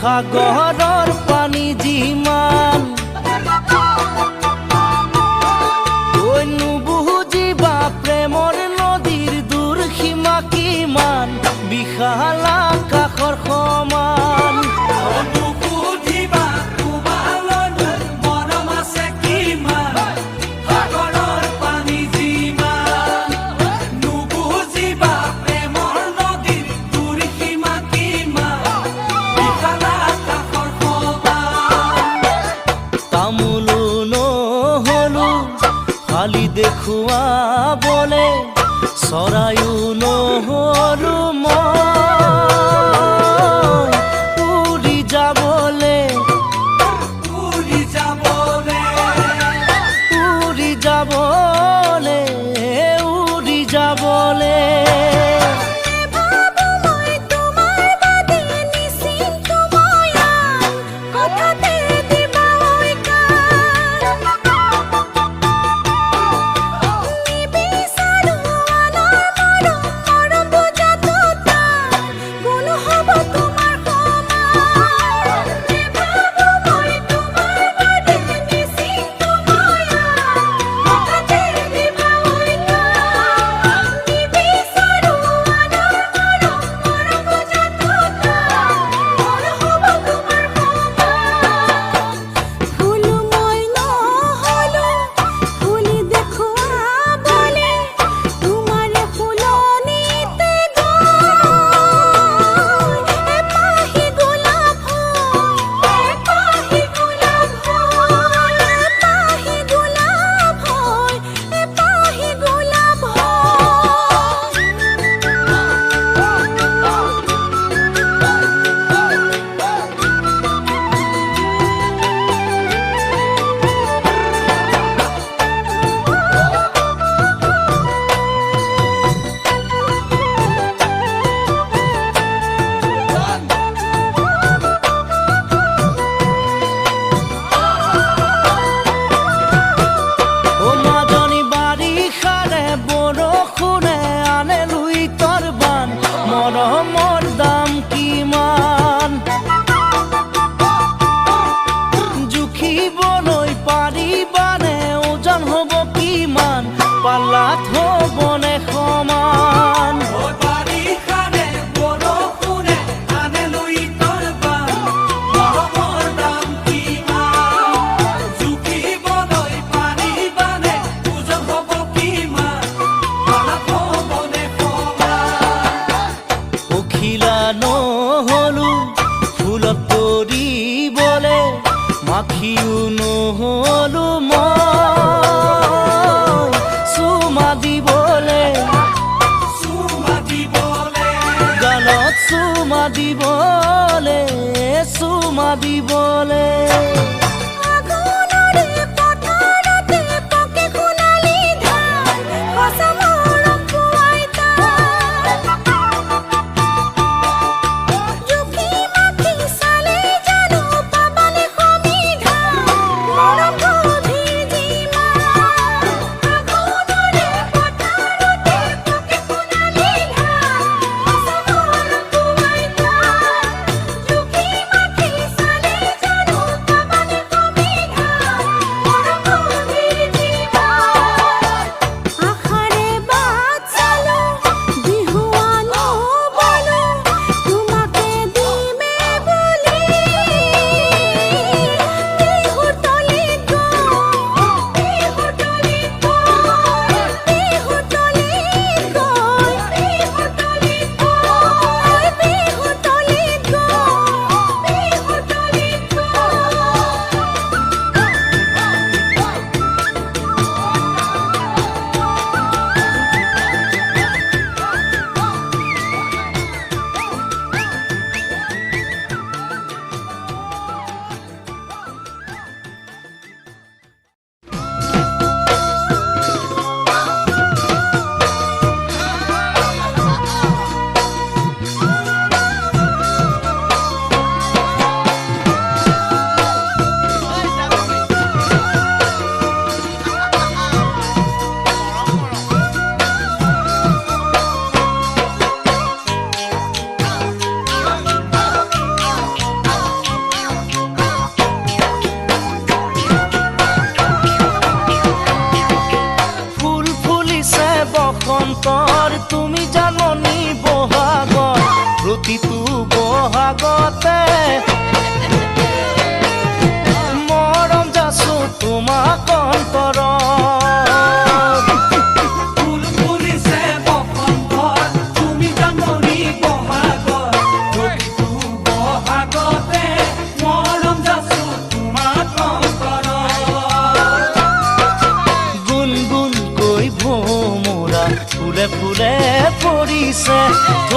সাগৰৰ পানী যিমান নুবুজিবা প্ৰেমৰ নদীৰ দূৰ সীমা কিমান বিশাল আকাশৰ সমান খালি দেখুৱা বলে চৰায়ো নহৰু উৰি যাবলে উৰি যাবলে উৰি যাবলে উৰি যাবলে মৰমৰ দাম কিমান জুখিবলৈ পাৰিবানে ওজন হ'ব কিমান পাল্লাত হ'বনে সমান নহলো ফুলত পৰিবলে মাখিও নহলো মই চুমা দিবলে গালত চুমা দিবলে চুমা দিবলে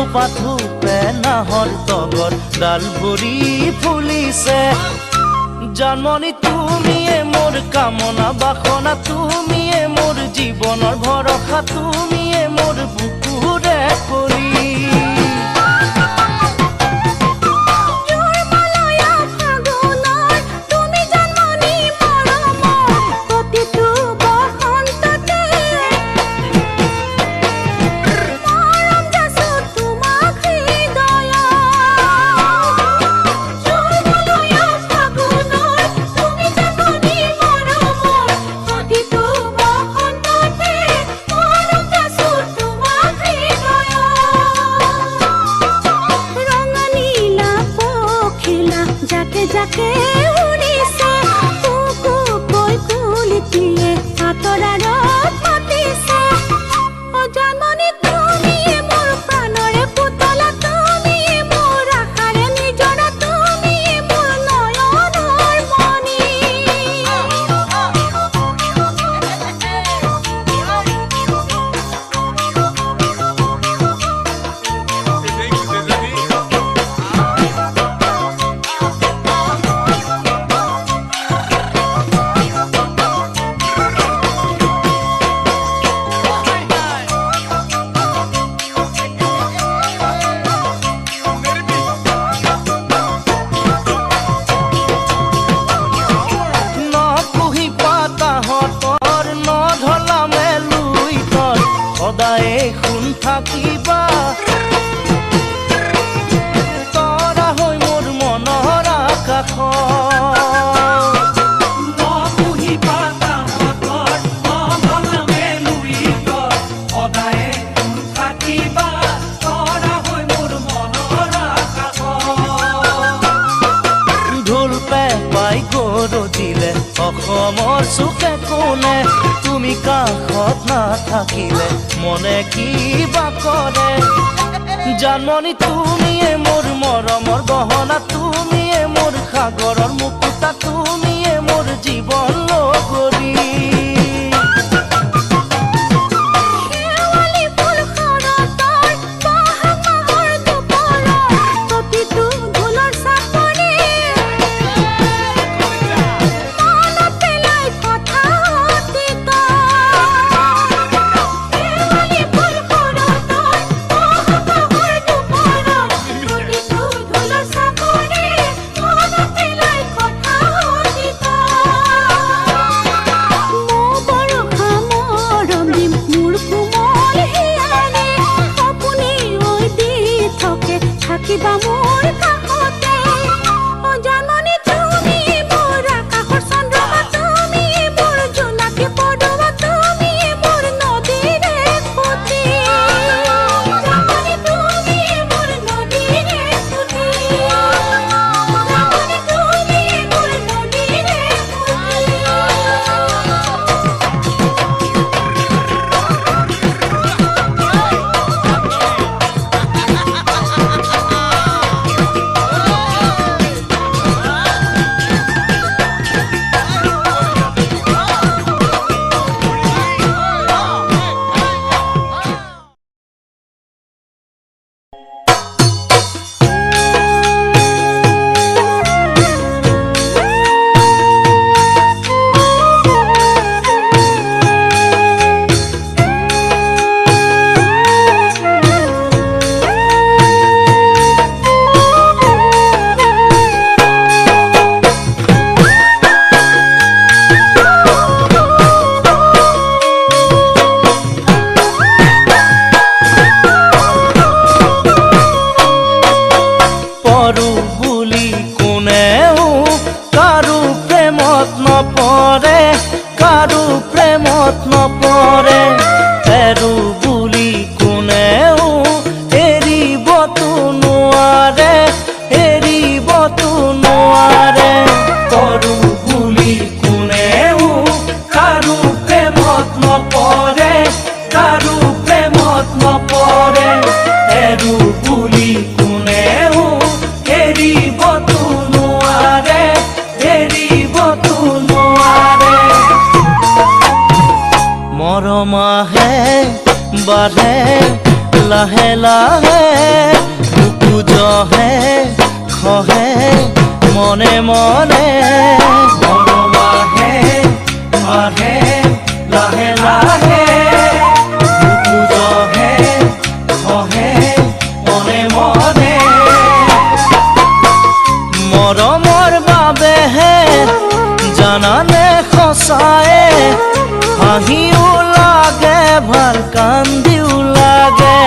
এথোপা থোপে নাহৰ তগৰ ডাল ভৰি ফুলিছে জানমণি তুমিয়ে মোৰ কামনা বাসনা তুমিয়ে মোৰ জীৱনৰ ভৰসা তুমিয়ে মোৰ বুকুৰে কৰি যাকে উৰিছে কুকু কৈ কুলিটিয়ে আতৰাৰত মাতিছে অ জানমণি তুমিয়ে মোৰ প্ৰাণৰে পুতলা তুমিয়ে মোৰ আশাৰে নিজৰা তুমিয়ে মোৰ নয়নৰ মণি থাকিবা তৰা হৈ মোৰ মনৰ আকাশ নপুহি পাতাহঁতৰ নভলামে লুইত সদায় থাকিবা তৰা হৈ মোৰ মনৰ আকাশ ঢোল পেঁপাই গৰজিলে অসমৰ চুকে কোণে তুমি কাষত নাথাকিলে মনে কিবা কৰে জানমণি তুমিয়ে মোৰ মৰমৰ গহনা তুমিয়ে মোৰ সাগৰৰ মুকুতা তুমিয়ে মোৰ জীৱন লগৰী কিবা মোৰ কাষতে অ জানমণি তুমি মোৰ আকাশৰ চন্দ্ৰমা তুমি মোৰ জোনাকী পদুমা তুমি মোৰ নদীৰে সুঁতি জানমণি তুমি মোৰ নদীৰে সুঁতি জানমণি তুমি মোৰ নদীৰে কাৰো প্ৰেমত নপৰে এৰু বুলি কোনেও এৰিবতো নোৱাৰে কৰো বুলি কোনেও কাৰো প্ৰেমত নপৰে এৰু বুলি কোনেও এৰিবতো নোৱাৰে মৰমাহে বাঢ়ে লাহে লাহে লহে খহে মনে মনে মৰম আহে আহে লাহে লাহে বুকু জহে খহে মনে মনে মৰমৰ বাবেহে জানানে সঁচায়ে হাঁহিও লাগে ভাল কান্দিও লাগে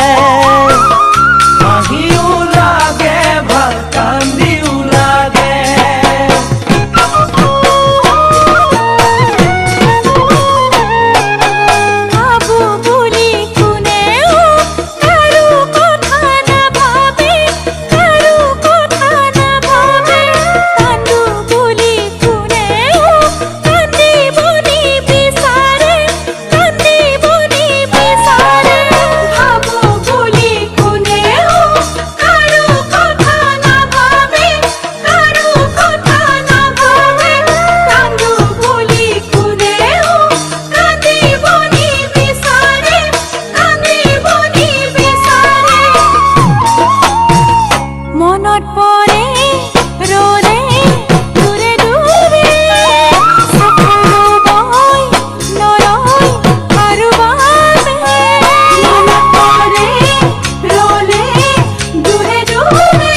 হাঁহিও লাগে ভাল কান্দিও লাগে ভাবো বুলি কোনেও কাৰো কথা নাভাবে কাৰো কথা নাভাবে কান্দো বুলি কোনেও কান্দিব নিবিচাৰে ভাবো বুলি কোনেও কাৰো কথা নাভাবে কাৰো কথা নাভাবে কান্দো বুলি কোনেও কান্দিব নিবিচাৰে মনত পৰে ৰলে দূৰে দূৰে চকুৰো বৈ নৰয় কাৰো বাবে মনত পৰে ৰলে দূৰে দূৰে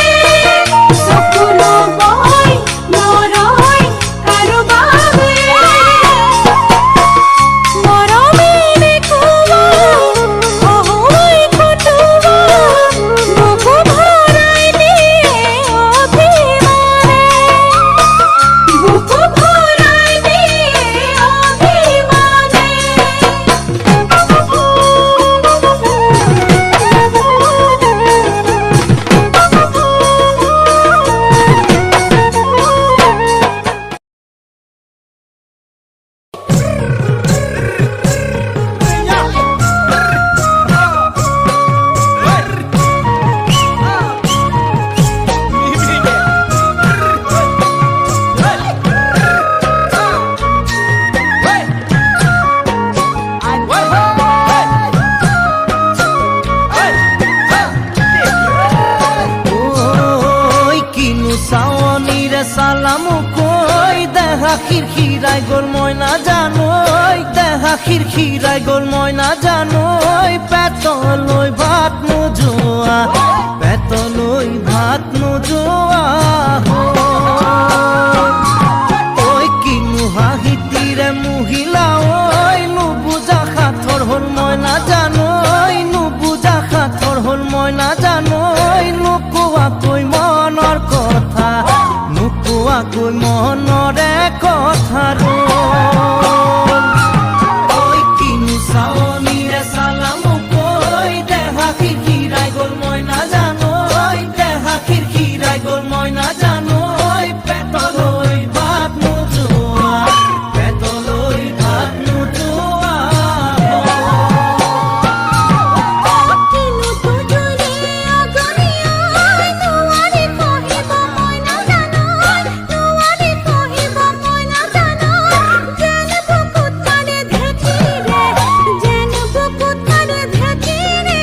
চকুৰো বৈ নৰয় কাৰো বাবে মৰমে দেখুৱা অহৈ কটুৱা বুকু ভৰাই দিয়ে অভিমানে বুকু ভৰাই দিয়ে ঐ কিনো চাৱনীৰে চালামো কৈ দেহা খিৰখিৰাই গ'ল মই নাজানো দেহা খিৰখিৰাই গ'ল মই নাজানো পেটলৈ ভাত নোযোৱা পেটলৈ ভাত নোযোৱা ঐ কিনো হাঁহিতিৰে মুহিলা ঐ নুবুজা সাঁথৰ হ'ল মই নাজানো নুবুজা সাঁথৰ হ'ল মই নাজানো নোকোৱাকৈ মনৰ কথা নোকোৱাকৈ মনৰে কথা ঐ কিনো চাৱনীৰে চালামো কৈ দেহা খিৰখিৰাই গ'ল মই নাজানো দেহা খিৰখিৰাই গ'ল মই নাজানো পেটলৈ ভাত নোযোৱা পেটলৈ ভাত নোযোৱা কিনো তুজুৰে অগনিয়াই নোৱাৰি কহিব মই নাজানো নোৱাৰি কহিব মই নাজানো যেন বুকুত কানে ঢেঁকীৰে যেন বুকুত কানে ঢেঁকীৰে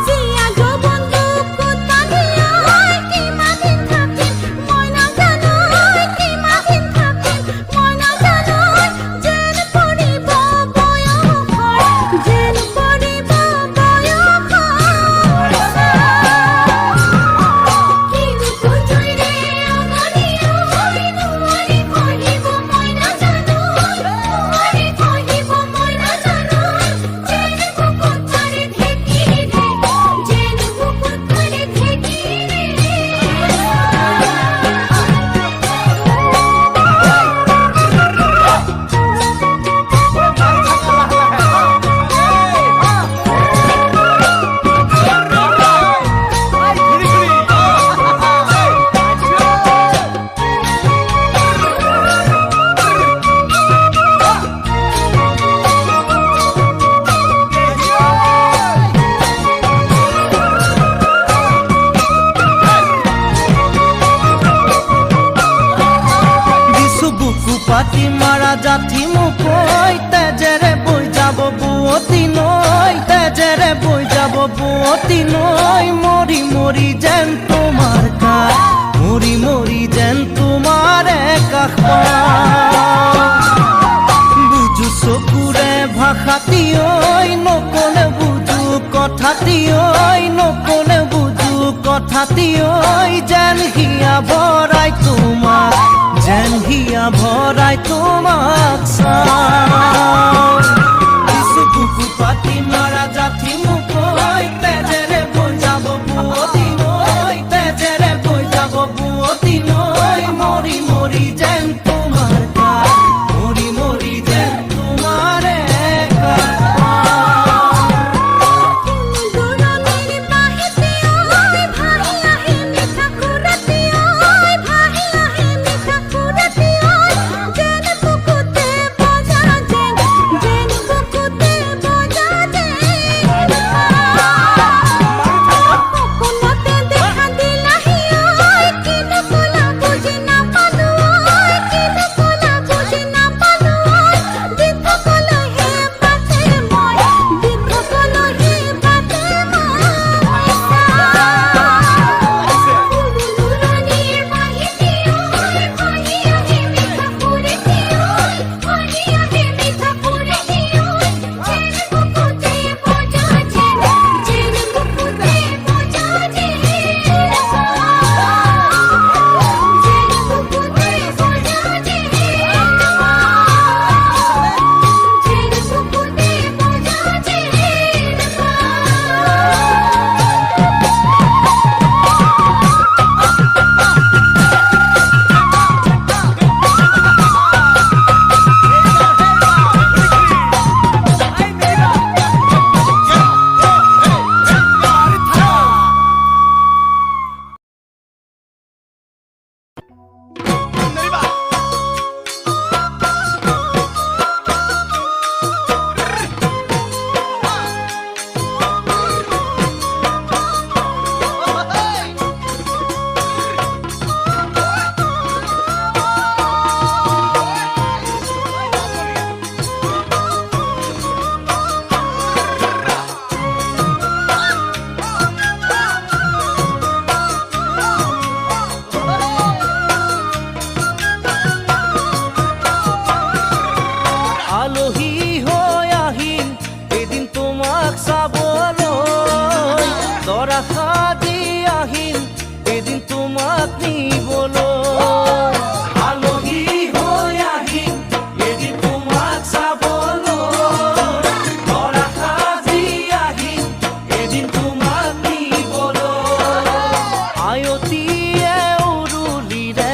জীয়া যৌৱন বুকুত বান্ধিয়াই কিমান দিন থাকিম মই নাজানো কিমান দিন থাকিম মই নাজানো যেন পৰিব বয়সৰ যেন পৰিব বয়সৰ কিনো তুজুৰে অগনিয়াই নোৱাৰি কহিব মই নাজানো নোৱাৰি কহিব মই নাজানো যেন বুকুত কানে ঢেঁকীৰে যেন বুকুত কানে ঢেঁকীৰে দিছো বুকু পাতি মাৰা জাঠি মোক কৈ তেজেৰে বৈ যাব বুৱতী নৈ তেজেৰে বৈ যাব বুৱতী নৈ মৰি মৰি যেন তোমাৰ কাষ মৰি মৰি যেন তোমাৰে কাষ বুজো চকুৰে ভাষাতি ঐ নকলে বুজো কথাতি ঐ নকলে বুজো কথাতি ঐ যেন হিয়া ভৰাই তোমাক যেন হিয়া ভৰাই তোমাক চাওঁ কিছু বুকু পাতি মাৰা জাতি মোক ঐ তেজেৰে বৈ যাব বুৱতী নৈ তেজেৰে বৈ যাব বুৱতী নৈ মৰি মৰি যেন তোমাৰ কাষ মৰি মৰি যেন তোমাৰে কাষ দুৰণিৰ বাহিতে ঐ ভাহি আহে মিঠা সুৰতি ঐ ভাহি আহে মিঠা সুৰতি ঐ যেন বুকুতে বজা যেন বুকুতে বজা যেন সপোনতে দেখা দিলাহি ঐ কিনো কলা বুজি নাপালো ঐ কিনো কলা বুজি নাপালো ঐ দীৰ্ঘকলৈহে বাটে মই দীৰ্ঘকলৈহে বাটে মই দুৰণিৰ বাহিতে ঐ ভাহি আহে মিঠা সুৰতি ঐ ভাহি আহে মিঠা সুৰতি ঐ যেন বুকুতে বজা যেন বুকুতে বজা যেন যেন বুকুতে বজা যেন আলহী হৈ আহিম এদিন তোমাক চাবলৈ দৰা সাজি আহিম এদিন তোমাক নিবলৈ আলহী হৈ আহিম এদিন তোমাক চাবলৈ দৰা সাজি আহিম এদিন তোমাক নিবলৈ আয়তীয়ে উৰুলিৰে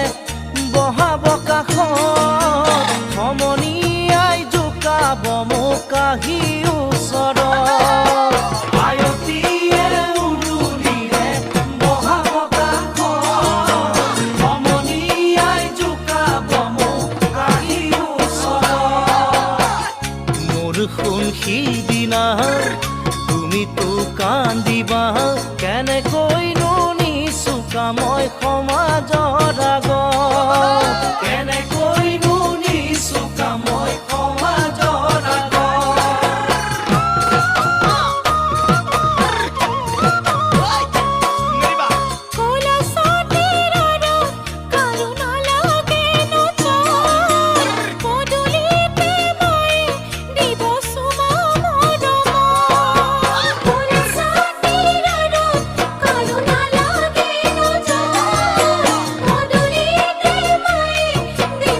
বহাব কাষত সমনীয়াই জোকাব মোক আহি ওচৰত আয়তীয়ে উৰুলিৰে বহাব কাষত সমনীয়াই জোকাব মোক আহি ওচৰত মোৰ শুন সিদিনা তুমিতো কান্দিবা কেনেকৈনো নিচুকা মই সমাজৰ আগত কেনেকৈনো নিচুকা মই সমাজৰ আগত কলা সাথীৰ আৰু কাৰুণা লাগে নচৰ পদূলিতে মই দিব চুমা মৰম কলা সাথীৰ আৰু কাৰুণা লাগে নচৰ পদূলিতে মই দিব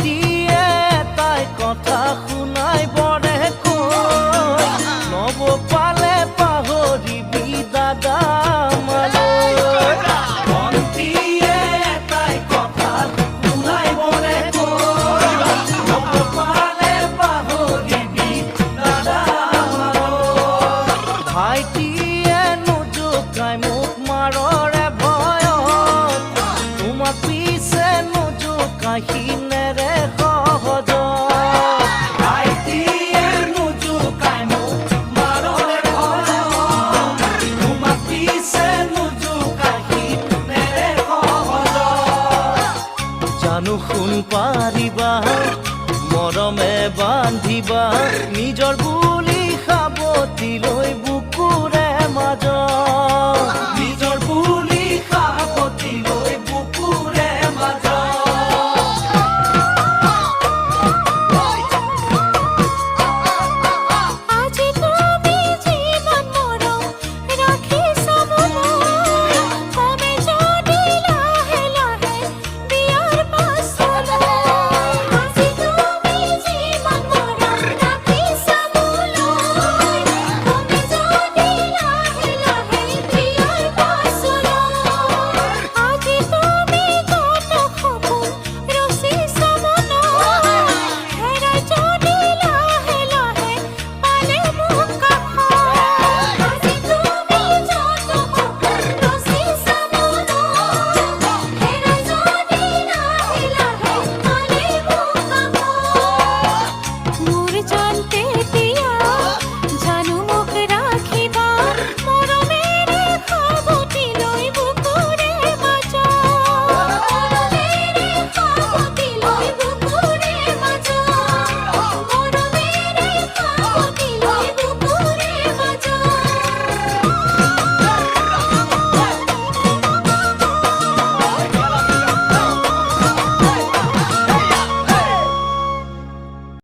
ভাইটিয়ে তাই কথা শুনাই বৰে কৈ লব পালে পাহৰিবি দাদা মালৈ ভন্টিয়ে তাই কথা শুনাই বৰে কৈ লব পালে পাহৰিবি দাদা মালৈ ভাইটিয়ে নোজোকাই মোক মাৰৰে ভয়ত তোমাক পিছে নোজোকাই সিনেৰে সহজত ভাইটিয়ে নোজোকাই মোক মাৰৰে ভয়ত তোমাক পিছে নোজোকাই সিনেৰে সহজত জানো শুন পাৰিবা মৰমে বান্ধিবা নিজৰ বুলি সাৱটি লৈ